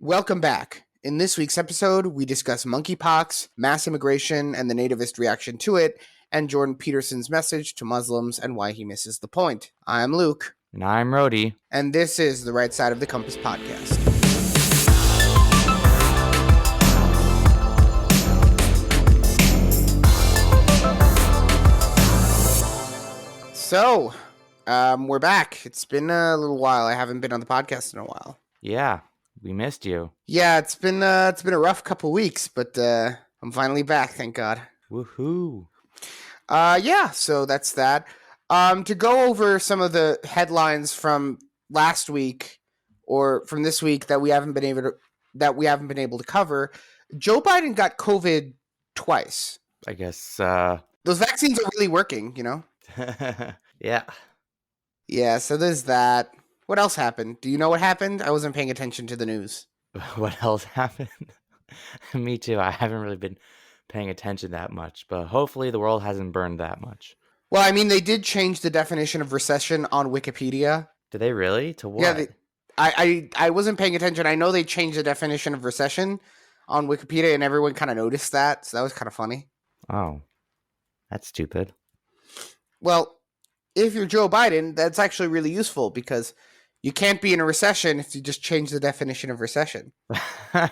Welcome back. In this week's episode, we discuss monkeypox, mass immigration, and the nativist reaction to it, and Jordan Peterson's message to Muslims and why he misses the point. I'm Luke. And I'm Rody. And this is the Right Side of the Compass podcast. So, we're back. It's been a little while. I haven't been on the podcast in a while. Yeah, we missed you. Yeah, it's been a rough couple weeks, but I'm finally back, thank God. Woohoo. Yeah, so that's that. To go over some of the headlines from last week or from this week that we haven't been able to cover, Joe Biden got COVID twice. I guess those vaccines are really working, you know? Yeah. Yeah, so there's that. What else happened? Do you know what happened? I wasn't paying attention to the news. What else happened? Me too. I haven't really been paying attention that much, but hopefully the world hasn't burned that much. Well, I mean, they did change the definition of recession on Wikipedia. Did they really? To what? Yeah, I wasn't paying attention. I know they changed the definition of recession on Wikipedia, and everyone kind of noticed that, so that was kind of funny. Oh, that's stupid. Well, if you're Joe Biden, that's actually really useful because you can't be in a recession if you just change the definition of recession. I'm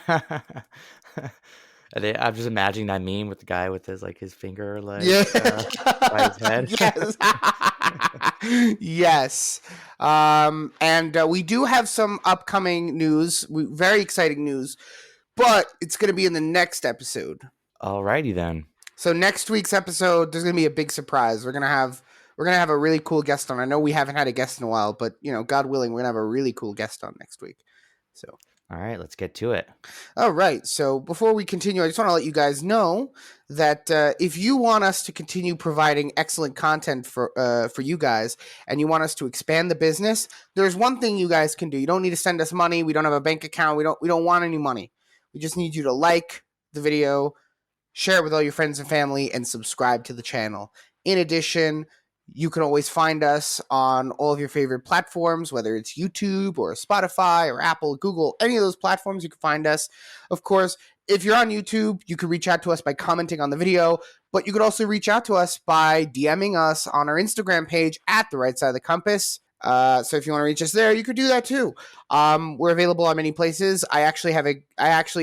just imagining that meme with the guy with his finger by his head. Yes. Yes. And we do have some upcoming news, very exciting news, but it's going to be in the next episode. Alrighty then. So next week's episode, there's going to be a big surprise. We're going to have a really cool guest on. I know we haven't had a guest in a while, but God willing, we're going to have a really cool guest on next week. So, all right, let's get to it. All right. So before we continue, I just want to let you guys know that if you want us to continue providing excellent content for you guys, and you want us to expand the business, there's one thing you guys can do. You don't need to send us money. We don't have a bank account. We don't want any money. We just need you to like the video, share it with all your friends and family, and subscribe to the channel. In addition, you can always find us on all of your favorite platforms, whether it's YouTube or Spotify or Apple, Google, any of those platforms, you can find us. Of course, if you're on YouTube, you can reach out to us by commenting on the video, but you could also reach out to us by DMing us on our Instagram page at The Right Side of the Compass. So if you want to reach us there, you could do that too. We're available on many places. I actually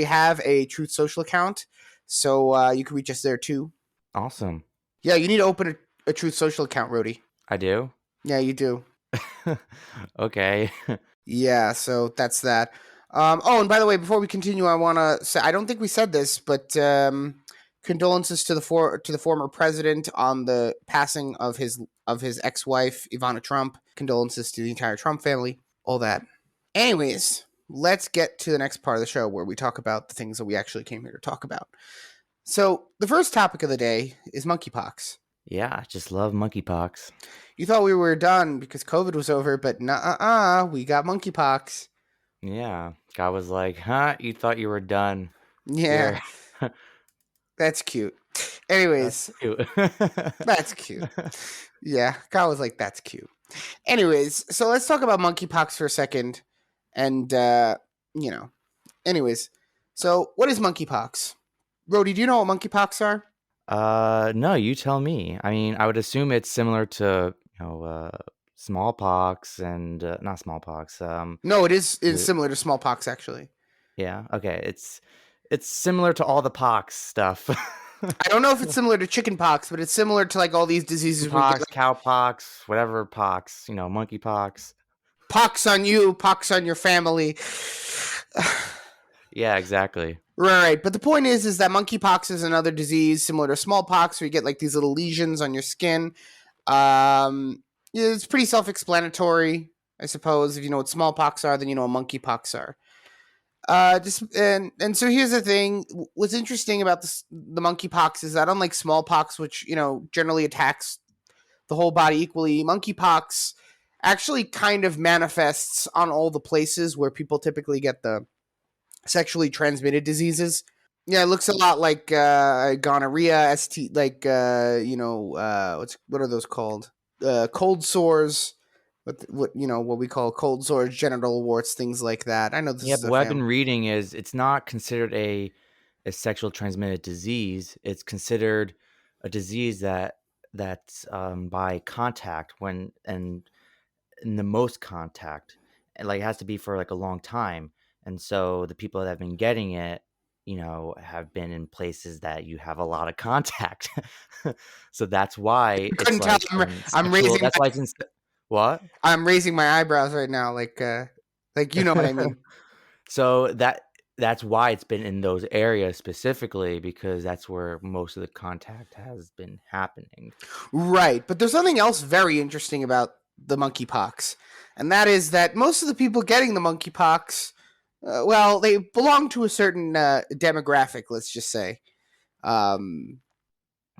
have a Truth Social account, so you can reach us there too. Awesome. Yeah, you need to open a Truth Social account, Rody. I do? Yeah, you do. Okay. Yeah, so that's that. And by the way, before we continue, I want to say, I don't think we said this, but condolences to the former president on the passing of his ex-wife, Ivana Trump. Condolences to the entire Trump family. All that. Anyways, let's get to the next part of the show where we talk about the things that we actually came here to talk about. So the first topic of the day is monkeypox. Yeah, I just love monkeypox. You thought we were done because COVID was over, but we got monkeypox. Yeah, God was like, huh? You thought you were done. Yeah. That's cute. Anyways. That's cute. That's cute. Yeah, God was like, that's cute. Anyways, so let's talk about monkeypox for a second. And, anyways. So what is monkeypox? Rody, do you know what monkeypox are? No, you tell me. I mean, I would assume it's similar to, smallpox and not smallpox. No, it's similar to smallpox, actually. Yeah. Okay. It's similar to all the pox stuff. I don't know if it's similar to chicken pox, but it's similar to like all these diseases. Pox, cowpox, whatever pox, monkeypox. Pox on you, pox on your family. Yeah, exactly. Right, but the point is that monkeypox is another disease similar to smallpox, where you get like these little lesions on your skin. It's pretty self-explanatory, I suppose. If you know what smallpox are, then you know what monkeypox are. So here's the thing: what's interesting about the monkeypox is that unlike smallpox, which generally attacks the whole body equally, monkeypox actually kind of manifests on all the places where people typically get the sexually transmitted diseases. Yeah, it looks a lot like gonorrhea, ST, like what are those called? Cold sores, what what we call cold sores, genital warts, things like that. I know this Yeah, is but a what I've family. been reading is it's not considered a sexual transmitted disease. It's considered a disease that's by contact when and in the most contact, and like it has to be for like a long time. And so the people that have been getting it, have been in places that you have a lot of contact. So that's why You it's couldn't tell. like I'm, in I'm sexual. raising That's why it's in what? I'm raising my eyebrows right now, like you know what I mean. So that's why it's been in those areas specifically because that's where most of the contact has been happening. Right, but there's something else very interesting about the monkeypox, and that is that most of the people getting the monkeypox, well, they belong to a certain demographic. Let's just say, um,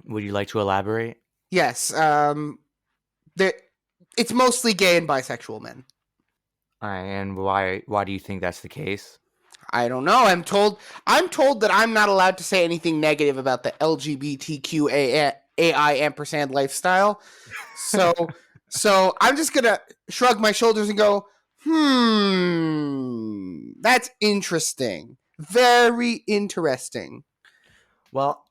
Would you like to elaborate? yes, that it's mostly gay and bisexual men. And why do you think that's the case? I don't know. I'm told that I'm not allowed to say anything negative about the LGBTQAI ampersand lifestyle. So so I'm just gonna shrug my shoulders and go, that's interesting. Very interesting. Well,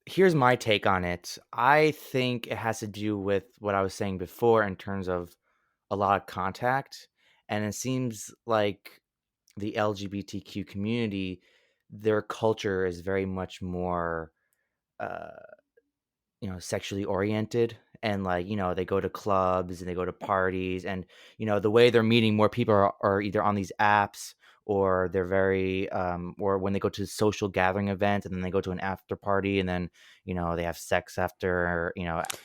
here's my take on it. I think it has to do with what I was saying before in terms of a lot of contact. And it seems like the LGBTQ community, their culture is very much more uh, sexually oriented, and like, they go to clubs and they go to parties, and the way they're meeting more people are either on these apps, or they're very or when they go to social gathering events and then they go to an after party, and then they have sex after,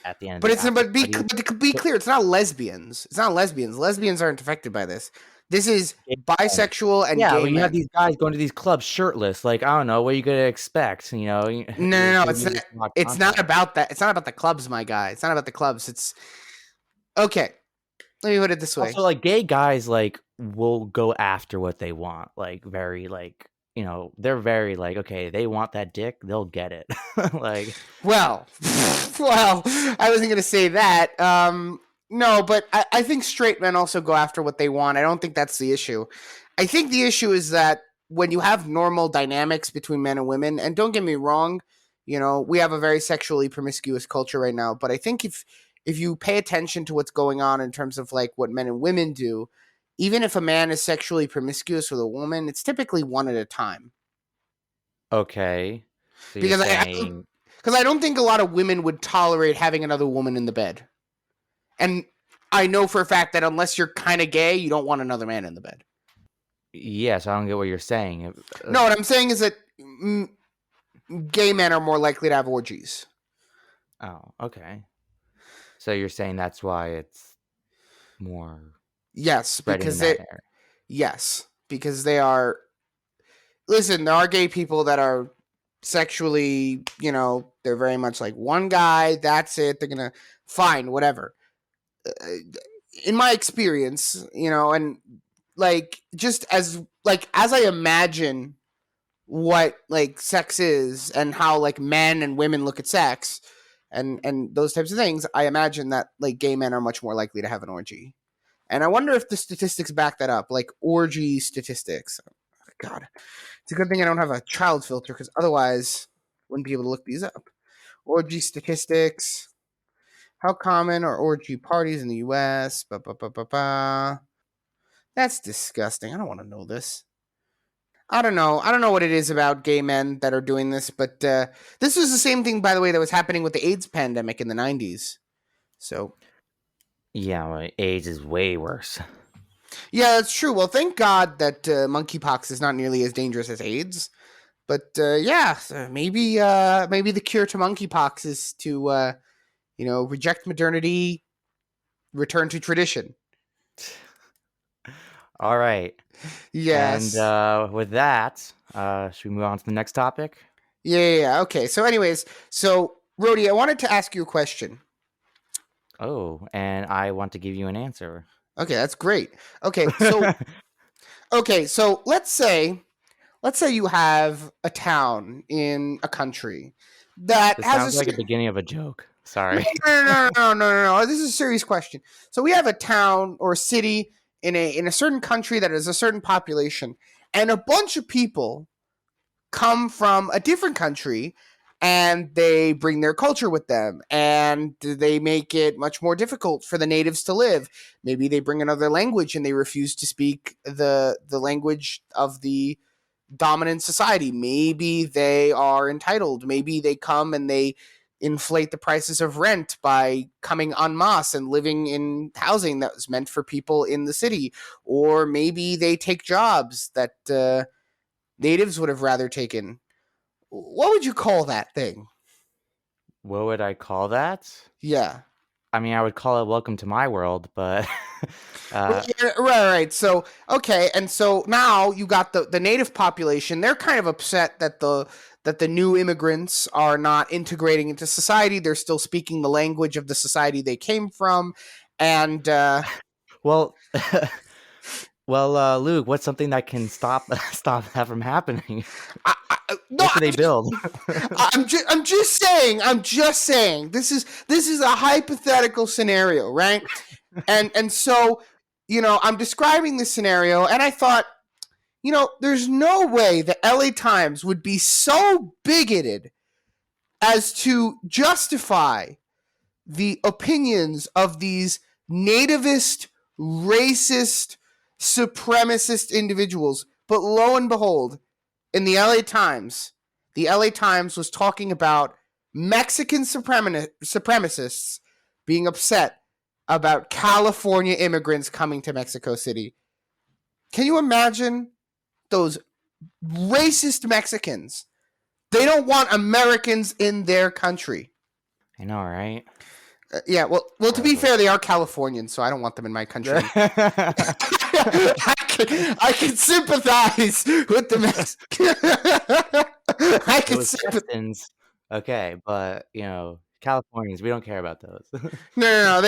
at the end of But the it's after party. but to be So clear, it's not lesbians. It's not lesbians. Lesbians aren't affected by this. This is gay men. bisexual and Yeah, gay well, you have men. these guys going to these clubs shirtless, like, I don't know what you gonna expect, No, no, there's no. gonna be this lot of It's not contact. about that. It's not about the clubs, my guy. It's not about the clubs. It's okay. Let me put it this way. Also, like, gay guys, like, will go after what they want, like, very, like, they're very, like, okay, they want that dick, they'll get it. Like, Well, well, I wasn't going to say that. No, but I think straight men also go after what they want. I don't think that's the issue. I think the issue is that when you have normal dynamics between men and women, and don't get me wrong, we have a very sexually promiscuous culture right now. But I think if you pay attention to what's going on in terms of like what men and women do, even if a man is sexually promiscuous with a woman, it's typically one at a time. okay. So you're Because saying I don't think a lot of women would tolerate having another woman in the bed. And I know for a fact that unless you're kind of gay, you don't want another man in the bed. yes, I don't get what you're saying. No, what I'm saying is that gay men are more likely to have orgies. Oh, okay. So you're saying that's why it's more Yes, spreading in because that area. they are. Listen, there are gay people that are sexually, they're very much like one guy. That's it. They're gonna fine, whatever. In my experience, and like just as I imagine what like sex is and how like men and women look at sex and those types of things, I imagine that like gay men are much more likely to have an orgy. And I wonder if the statistics back that up, like orgy statistics. God, it's a good thing I don't have a child filter because otherwise I wouldn't be able to look these up. Orgy statistics. How common are orgy parties in the US? Ba, ba, ba, ba, ba. That's disgusting. I don't want to know this. I don't know. I don't know what it is about gay men that are doing this, but this was the same thing, by the way, that was happening with the AIDS pandemic in the 90s. So, Yeah, well, AIDS is way worse. yeah, that's true. Well, thank God that monkeypox is not nearly as dangerous as AIDS. But yeah, so maybe the cure to monkeypox is to reject modernity, return to tradition. All right. And Yes. with that, should we move on to the next topic? Yeah. Okay. So, anyways, Rody, I wanted to ask you a question. Oh, and I want to give you an answer. Okay, that's great. Okay, so This let's say you have a town in a country that has sounds like a beginning of a joke. Sorry. No. This is a serious question. So we have a town or a city in a certain country that has a certain population, and a bunch of people come from a different country and they bring their culture with them and they make it much more difficult for the natives to live. Maybe they bring another language and they refuse to speak the language of the dominant society. Maybe they are entitled. Maybe they come and they inflate the prices of rent by coming en masse and living in housing that was meant for people in the city. Or maybe they take jobs that natives would have rather taken. What would you call that thing? What would I call that? Yeah. I mean, I would call it "Welcome to My World," but uh, Right. So okay, and so now you got the native population. They're kind of upset that the new immigrants are not integrating into society. They're still speaking the language of the society they came from, and well, Luke, what's something that can stop that from happening? no, What should they build? I'm just saying. I'm just saying. This is a hypothetical scenario, right? And so I'm describing this scenario, and I thought, there's no way the LA Times would be so bigoted as to justify the opinions of these nativist, racist, supremacist individuals. But lo and behold, in the LA Times was talking about Mexican supremacists being upset about California immigrants coming to Mexico City. Can you imagine those racist Mexicans? They don't want Americans in their country. I know, right? Yeah, well, to be fair, they are Californians, so I don't want them in my country. I can sympathize with the Mexicans. I can sympathize. Texans, okay, but Californians, we don't care about those. No.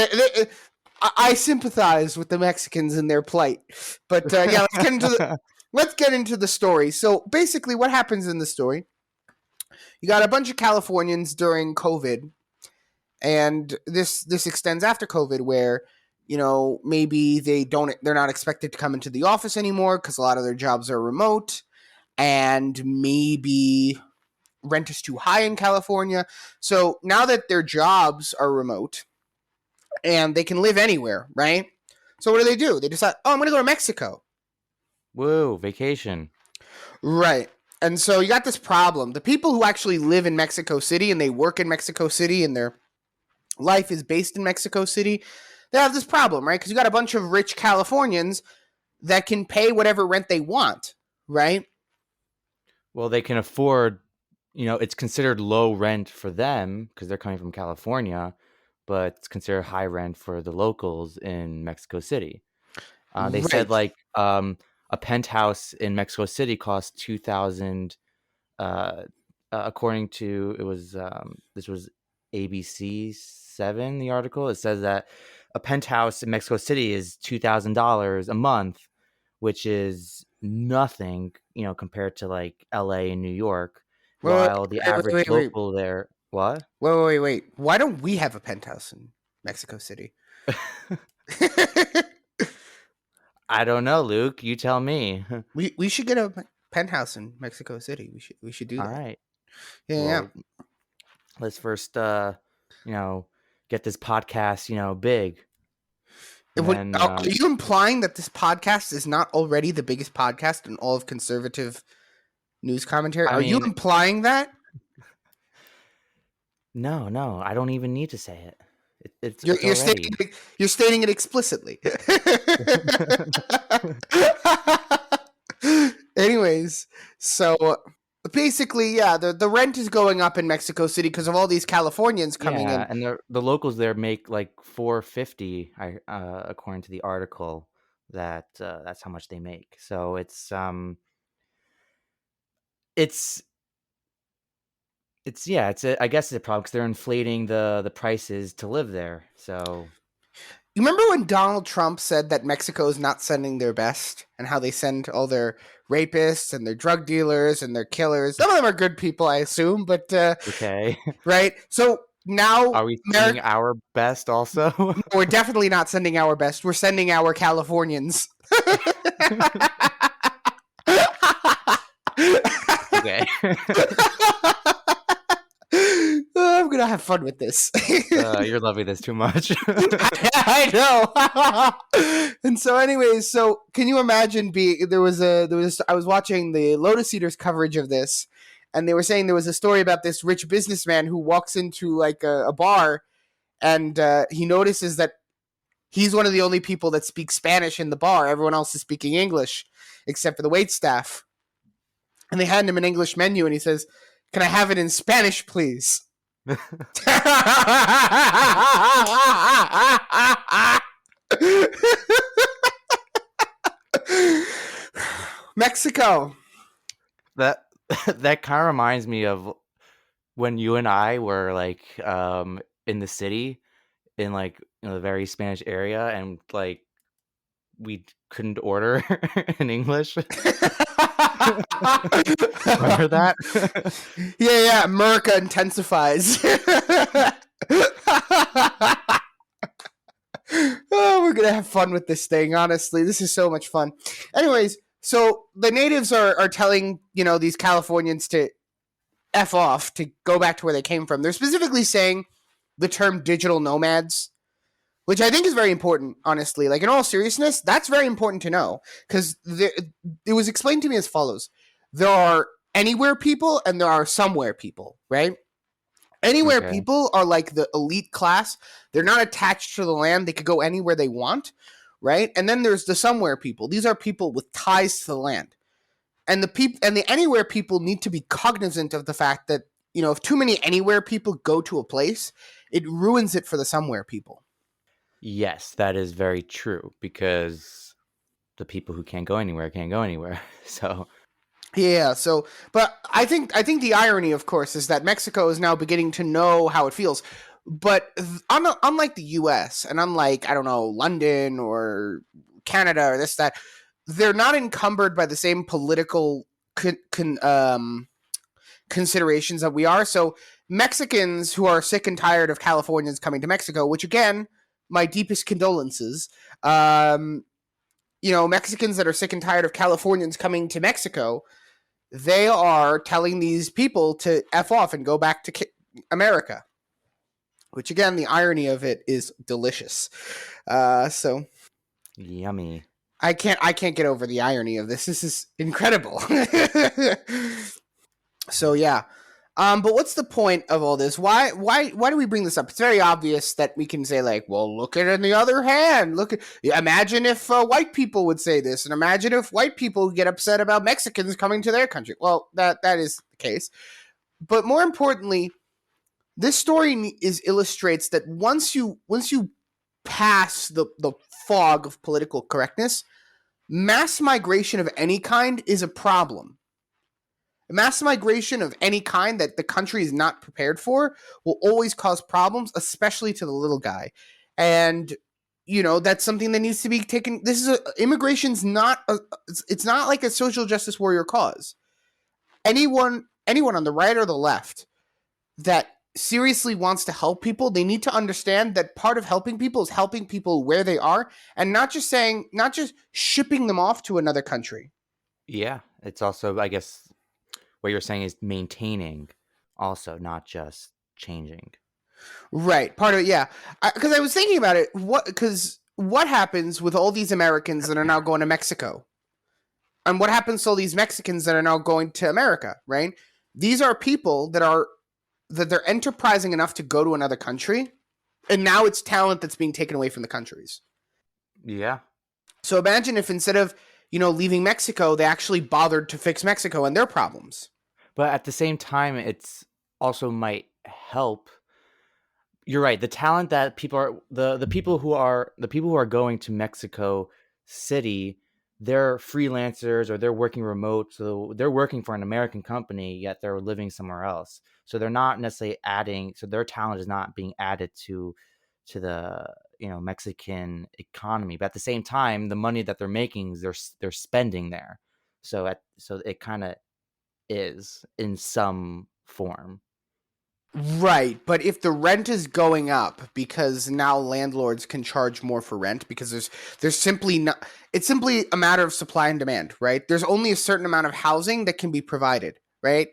I sympathize with the Mexicans in their plight. But yeah, let's get into the story. So basically, what happens in the story? You got a bunch of Californians during COVID, and this extends after COVID, where maybe they're not expected to come into the office anymore because a lot of their jobs are remote, and maybe rent is too high in California. So now that their jobs are remote and they can live anywhere, right? So what do? They decide, I'm going to go to Mexico. Whoa, vacation. Right. And so you got this problem. The people who actually live in Mexico City and they work in Mexico City and their life is based in Mexico City, they have this problem, right? Because you got a bunch of rich Californians that can pay whatever rent they want, right? Well, they can afford, it's considered low rent for them because they're coming from California, but it's considered high rent for the locals in Mexico City. They said Right. A penthouse in Mexico City costs $2,000. According to this was ABC7, the article. It says that a penthouse in Mexico City is $2,000 a month, which is nothing, compared to like LA and New York. Wait, While the wait, average wait, wait, local there, what? wait. Why don't we have a penthouse in Mexico City? I don't know, Luke. You tell me. We should get a penthouse in Mexico City. We should do All that. right. Yeah. Well, let's first, get this podcast, big, and then Are you implying that this podcast is not already the biggest podcast in all of conservative news commentary? I Are you mean, implying that? no, I don't even need to say it. It's You're it's you're already. stating you're stating it explicitly. Anyways, so basically, yeah, the rent is going up in Mexico City because of all these Californians coming Yeah, in. and the locals there make like 450. According to the article, that's how much they make. So it's yeah, I guess it's a problem because they're inflating the prices to live there. So You remember when Donald Trump said that Mexico is not sending their best and how they send all their rapists and their drug dealers and their killers? Some of them are good people, I assume, but okay. right? So Now, Are we sending America, our best also? we're definitely not sending our best. We're sending our Californians. Okay. I'm gonna have fun with this. You're loving this too much. I know. And so, anyways, so can you imagine being I was watching the Lotus Eaters coverage of this, and they were saying there was a story about this rich businessman who walks into like a bar, and he notices that he's one of the only people that speaks Spanish in the bar. Everyone else is speaking English, except for the wait staff. And they hand him an English menu, and he says, "Can I have it in Spanish, please?" Mexico. That that kind of reminds me of when you and I were like in the city in like a very Spanish area, and like we couldn't order in English. Remember that? Yeah, America intensifies. Oh, we're gonna have fun with this thing. Honestly, this is so much fun. Anyways, so the natives are telling these Californians to f off, to go back to where they came from. They're specifically saying the term digital nomads, which I think is very important. Honestly, like in all seriousness, that's very important to know because it was explained to me as follows: there are anywhere people and there are somewhere people, right? Anywhere Okay. people are like the elite class. They're not attached to the land. They could go anywhere they want, right? And then there's the somewhere people. These are people with ties to the land. And the anywhere people need to be cognizant of the fact that, if too many anywhere people go to a place, it ruins it for the somewhere people. Yes, that is very true because the people who can't go anywhere can't go anywhere. So, Yeah, so but I think the irony, of course, is that Mexico is now beginning to know how it feels. But unlike the US and unlike, I don't know, London or Canada or this that, they're not encumbered by the same political considerations that we are. So Mexicans who are sick and tired of Californians coming to Mexico, which again, my deepest condolences. Mexicans that are sick and tired of Californians coming to Mexico, they are telling these people to f off and go back to America. Which again, the irony of it is delicious. So yummy. I can't get over the irony of this. This is incredible. So yeah. But what's the point of all this? Why do we bring this up? It's very obvious that we can say like, well, look at it on the other hand. Imagine if white people would say this, and imagine if white people get upset about Mexicans coming to their country. Well, that is the case. But more importantly, this story illustrates that once you pass the fog of political correctness, mass migration of any kind is a problem. Mass migration of any kind that the country is not prepared for will always cause problems, especially to the little guy. And that's something that needs to be taken. Immigration's not it's not like a social justice warrior cause. Anyone on the right or the left that seriously wants to help people, they need to understand that part of helping people is helping people where they are, and not just shipping them off to another country. Yeah, it's also, I guess, what you're saying is maintaining, also not just changing. Right. Part of it, yeah. Because I was thinking about it. What happens with all these Americans that are now going to Mexico? And what happens to all these Mexicans that are now going to America, right? These are people that they're enterprising enough to go to another country, and now it's talent that's being taken away from the countries. Yeah. So imagine if instead of, leaving Mexico, they actually bothered to fix Mexico and their problems. But at the same time, it's also might help. You're right. The talent that people are the people who are going to Mexico City, they're freelancers or they're working remote, so they're working for an American company, yet they're living somewhere else. So they're not necessarily adding. So their talent is not being added to the Mexican economy. But at the same time, the money that they're making, they're spending there. So it kind of is in some form. Right, but if the rent is going up because now landlords can charge more for rent because there's simply not, it's simply a matter of supply and demand, right? There's only a certain amount of housing that can be provided, right?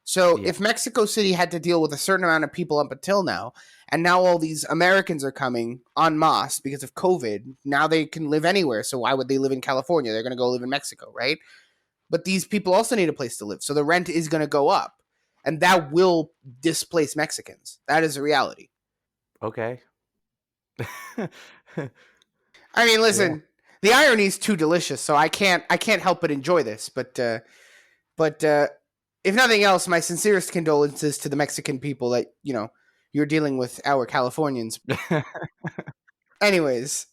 So Yeah. if Mexico City had to deal with a certain amount of people up until now, and now all these Americans are coming en masse because of COVID, now they can live anywhere. So why would they live in California? They're going to go live in Mexico, right? But these people also need a place to live. So the rent is going to go up. And that will displace Mexicans. That is a reality. Okay. I mean, Yeah. listen, the irony is too delicious, so I can't help but enjoy this. But if nothing else, my sincerest condolences to the Mexican people that you're dealing with our Californians. Anyways,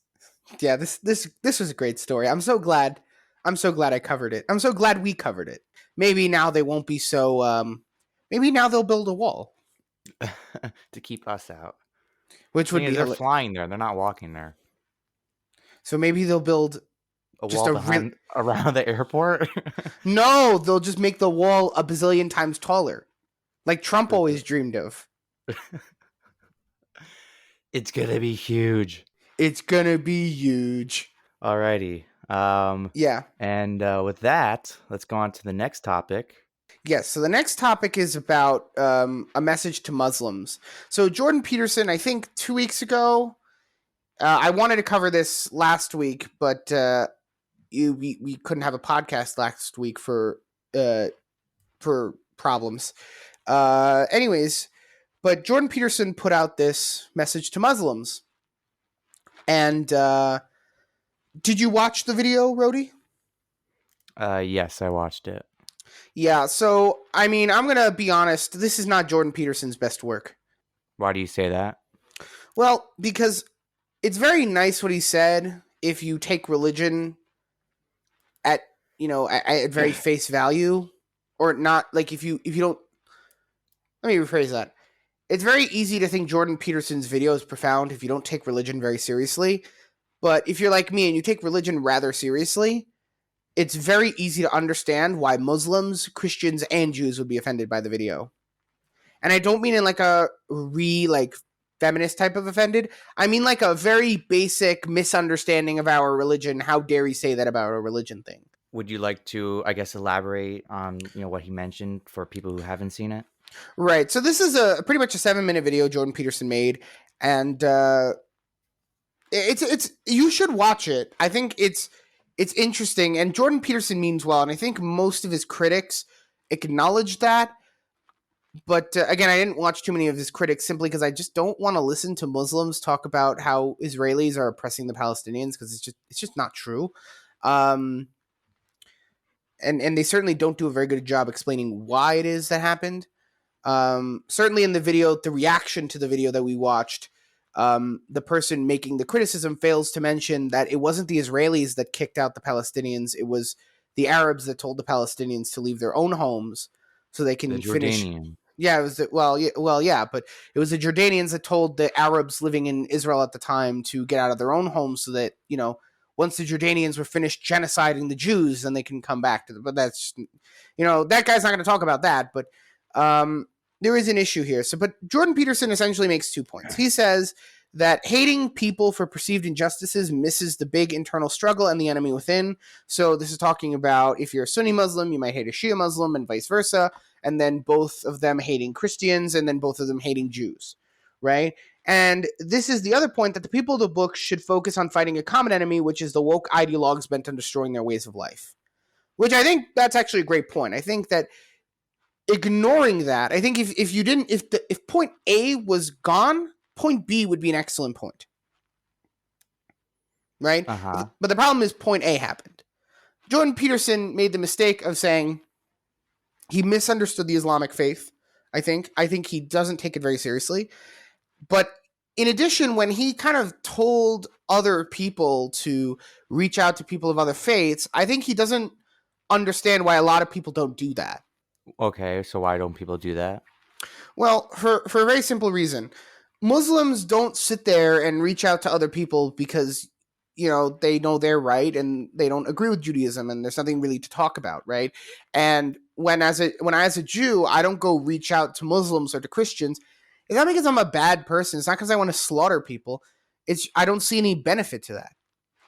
yeah, this was a great story. I'm so glad I covered it. I'm so glad we covered it. Maybe now they won't be so. Maybe now they'll build a wall, To keep us out. which would Thing is, be they're hilarious. flying there. They're not walking there. So maybe they'll build A just wall a real. behind around the airport. No, they'll just make the wall a bazillion times taller, like Trump always dreamed of. It's gonna be huge. It's gonna be huge. Alrighty. Yeah. And with that, let's go on to the next topic. Yes. So the next topic is about a message to Muslims. So Jordan Peterson, I think 2 weeks ago, I wanted to cover this last week, but we couldn't have a podcast last week for problems. Anyways, but Jordan Peterson put out this message to Muslims, and did you watch the video, Rhodey? Yes, I watched it. Yeah, so I mean, I'm gonna be honest. This is not Jordan Peterson's best work. Why do you say that? Well, because it's very nice what he said. If you take religion at at very face value, or not, like if you don't. Let me rephrase that. It's very easy to think Jordan Peterson's video is profound if you don't take religion very seriously. But if you're like me and you take religion rather seriously, it's very easy to understand why Muslims, Christians, and Jews would be offended by the video. And I don't mean in like a feminist type of offended. I mean like a very basic misunderstanding of our religion. How dare he say that about a religion thing? Would you like to, I guess, elaborate on what he mentioned for people who haven't seen it? Right. So this is a pretty much a 7-minute video Jordan Peterson made, and it's you should watch it. I think it's interesting, and Jordan Peterson means well, and I think most of his critics acknowledge that. But again, I didn't watch too many of his critics simply because I just don't want to listen to Muslims talk about how Israelis are oppressing the Palestinians, because it's just not true. Um, and they certainly don't do a very good job explaining why it is that happened. Certainly in the video, the reaction to the video that we watched, the person making the criticism fails to mention that it wasn't the Israelis that kicked out the Palestinians. It was the Arabs that told the Palestinians to leave their own homes so they The can finish. Jordanian. Yeah, it was yeah, but it was the Jordanians that told the Arabs living in Israel at the time to get out of their own homes so that once the Jordanians were finished genociding the Jews, then they can come back to them. But that's that guy's not going to talk about that. But there is an issue here. But Jordan Peterson essentially makes 2 points. He says that hating people for perceived injustices misses the big internal struggle and the enemy within. So this is talking about if you're a Sunni Muslim, you might hate a Shia Muslim, and vice versa, and then both of them hating Christians, and then both of them hating Jews, right? And this is the other point, that the people of the book should focus on fighting a common enemy, which is the woke ideologues bent on destroying their ways of life. Which I think that's actually a great point. I think that ignoring that, I think if point A was gone, point B would be an excellent point, right? Uh-huh. But the problem is point A happened. Jordan Peterson made the mistake of saying he misunderstood the Islamic faith. I think he doesn't take it very seriously. But in addition, when he kind of told other people to reach out to people of other faiths, I think he doesn't understand why a lot of people don't do that. Okay, so why don't people do that? Well, for a very simple reason. Muslims don't sit there and reach out to other people because they know they're right and they don't agree with Judaism and there's nothing really to talk about, right? And when I as a Jew, I don't go reach out to Muslims or to Christians, it's not because I'm a bad person. It's not because I want to slaughter people. It's I don't see any benefit to that.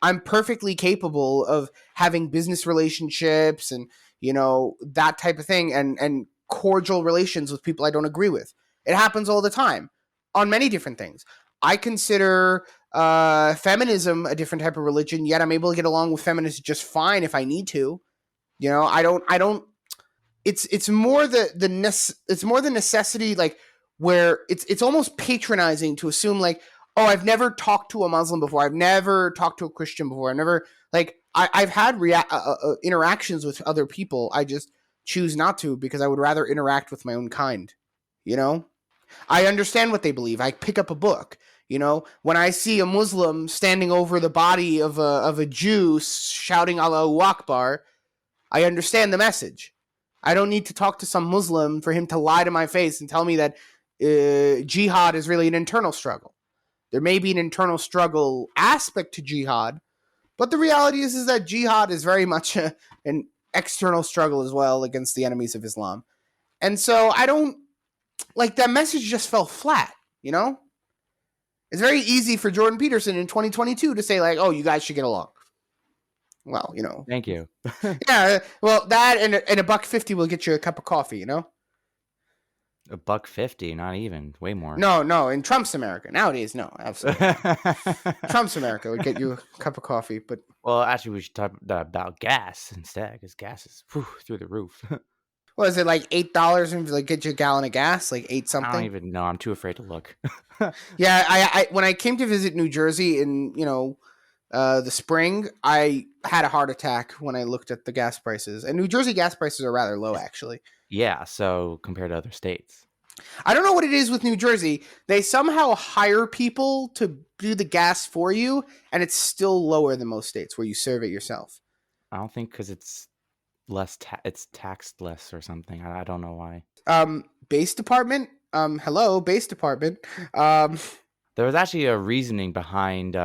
I'm perfectly capable of having business relationships and that type of thing and cordial relations with people I don't agree with. It happens all the time on many different things. I consider feminism a different type of religion, yet I'm able to get along with feminists just fine if I need to. I don't. It's more it's more the necessity, like where it's almost patronizing to assume like, oh, I've never talked to a Muslim before, I've never talked to a Christian before, I've never like I've had interactions with other people. I just choose not to because I would rather interact with my own kind. You know, I understand what they believe. I pick up a book. When I see a Muslim standing over the body of a Jew shouting Allahu Akbar, I understand the message. I don't need to talk to some Muslim for him to lie to my face and tell me that jihad is really an internal struggle. There may be an internal struggle aspect to jihad, but the reality is that jihad is very much an external struggle as well against the enemies of Islam. And so I don't like that message just fell flat, It's very easy for Jordan Peterson in 2022 to say like, "Oh, you guys should get along." Well, Thank you. yeah. Well, that and a $1.50 will get you a cup of coffee. $1.50, not even, way more. No. In Trump's America nowadays, no, absolutely. Trump's America would get you a cup of coffee, but Well, actually, we should talk about gas instead, because gas is through the roof. what is it, like $8 and like get you a gallon of gas, like eight I don't something? even know. I'm too afraid to look. Yeah, I when I came to visit New Jersey in the spring, I had a heart attack when I looked at the gas prices, and New Jersey gas prices are rather low, actually. Yeah, so compared to other states. I don't know what it is with New Jersey. They somehow hire people to do the gas for you, and it's still lower than most states where you serve it yourself. I don't think because it's it's taxed less or something. I don't know why. Base department. Hello, base department. Um, There was actually a reasoning behind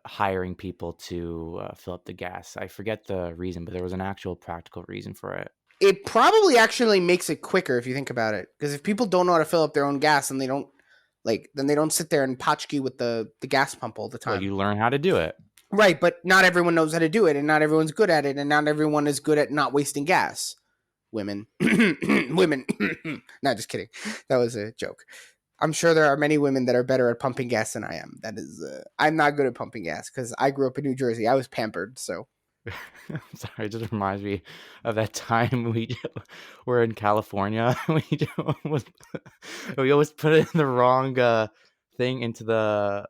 hiring people to fill up the gas. I forget the reason, but there was an actual practical reason for it. it probably actually makes it quicker if you think about it, because if people don't know how to fill up their own gas and then they don't sit there and potchkey with the gas pump all the time. Well, you learn how to do it. Right, but not everyone knows how to do it, and not everyone's good at it, and not everyone is good at not wasting gas. Women. Women. No, just kidding. That was a joke. I'm sure there are many women that are better at pumping gas than I am. That is, I'm not good at pumping gas because I grew up in New Jersey. I was pampered, so. I'm sorry, it just reminds me of that time we were in California. We always put it in the wrong thing into the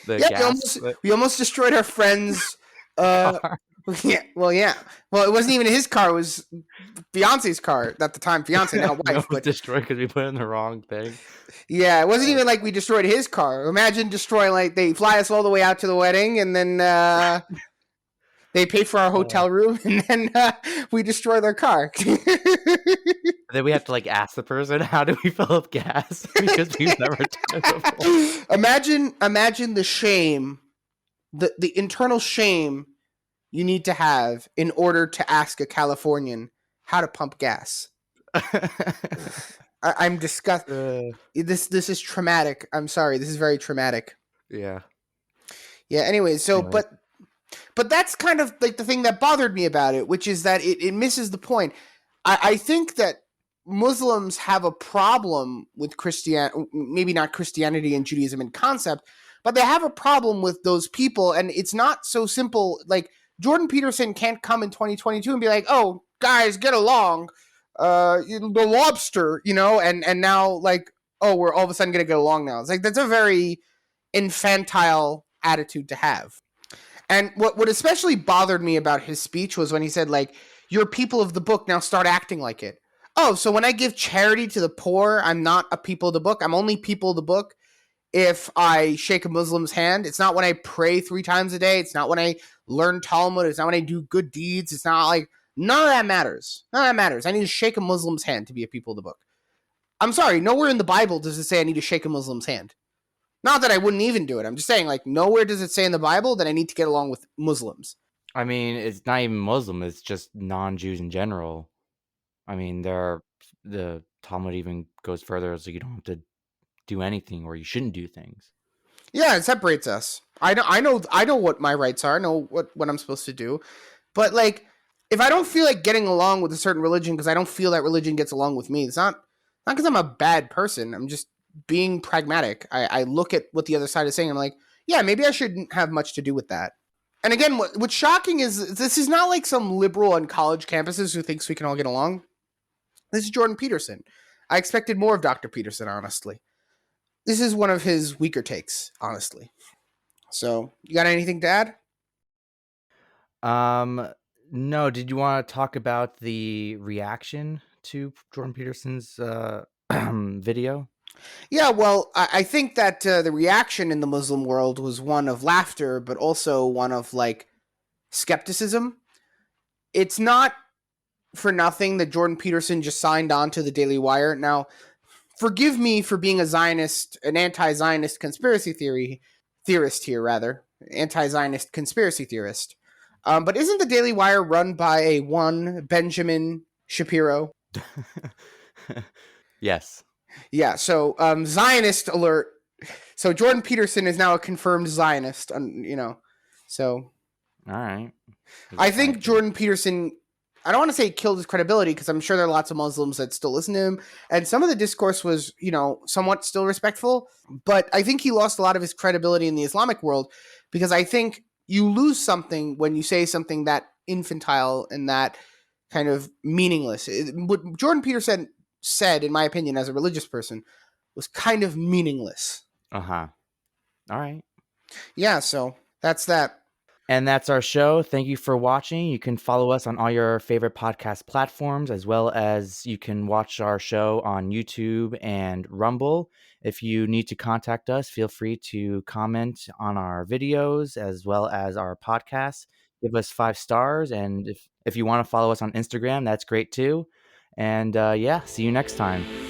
Yeah, gas we almost destroyed our friend's. car. Yeah, well, yeah. Well, it wasn't even his car; it was Beyonce's car at the time. Fiance, now No, it wife, was but destroyed because we put it in the wrong thing. yeah, it wasn't even like we destroyed his car. Imagine destroying like they fly us all the way out to the wedding, and then they pay for our hotel room, and then we destroy their car. Then we have to like ask the person, how do we fill up gas? Because we've never done it before. Imagine the shame, the internal shame you need to have in order to ask a Californian how to pump gas. I'm disgusted. This is traumatic. I'm sorry. This is very traumatic. Yeah. Yeah. Anyways, so Anyways. but that's kind of like the thing that bothered me about it, which is that it misses the point. I think that Muslims have a problem with maybe not Christianity and Judaism in concept, but they have a problem with those people, and it's not so simple. Like Jordan Peterson can't come in 2022 and be like, "Oh, guys, get along." The lobster, and now like, oh, we're all of a sudden gonna get along now. It's like that's a very infantile attitude to have. And what especially bothered me about his speech was when he said, like, "You're people of the book, now start acting like it." Oh, so when I give charity to the poor, I'm not a people of the book. I'm only people of the book if I shake a Muslim's hand. It's not when I pray 3 times a day. It's not when I learn Talmud. It's not when I do good deeds. It's not like, none of that matters. None of that matters. I need to shake a Muslim's hand to be a people of the book. I'm sorry, nowhere in the Bible does it say I need to shake a Muslim's hand. Not that I wouldn't even do it. I'm just saying, like, nowhere does it say in the Bible that I need to get along with Muslims. I mean, it's not even Muslim. It's just non-Jews in general. I mean, the Talmud even goes further as like you don't have to do anything or you shouldn't do things. Yeah, it separates us. I know what my rights are. I know what I'm supposed to do. But like, if I don't feel like getting along with a certain religion because I don't feel that religion gets along with me, it's not because I'm a bad person. I'm just being pragmatic. I look at what the other side is saying. I'm like, yeah, maybe I shouldn't have much to do with that. And again, what's shocking is this is not like some liberal on college campuses who thinks we can all get along. This is Jordan Peterson. I expected more of Dr. Peterson, honestly. This is one of his weaker takes, honestly. So, you got anything to add? Um, no, did you want to talk about the reaction to Jordan Peterson's video? Yeah, well, I think that the reaction in the Muslim world was one of laughter, but also one of like skepticism. It's not for nothing that Jordan Peterson just signed on to the Daily Wire. Now, forgive me for being a Zionist, an anti-Zionist conspiracy theorist here, rather, anti-Zionist conspiracy theorist. But isn't the Daily Wire run by a one Benjamin Shapiro? Yes. Yeah. So Zionist alert. So Jordan Peterson is now a confirmed Zionist. So All right. I think Jordan Peterson, I don't want to say killed his credibility because I'm sure there are lots of Muslims that still listen to him. And some of the discourse was, somewhat still respectful. But I think he lost a lot of his credibility in the Islamic world because I think you lose something when you say something that infantile and that kind of meaningless. What Jordan Peterson said, in my opinion, as a religious person, was kind of meaningless. Uh-huh. All right. Yeah, so that's that. And that's our show. Thank you for watching. You can follow us on all your favorite podcast platforms, as well as you can watch our show on YouTube and Rumble. If you need to contact us, feel free to comment on our videos as well as our podcasts. Give us 5 stars. And if you want to follow us on Instagram, that's great too. And yeah, see you next time.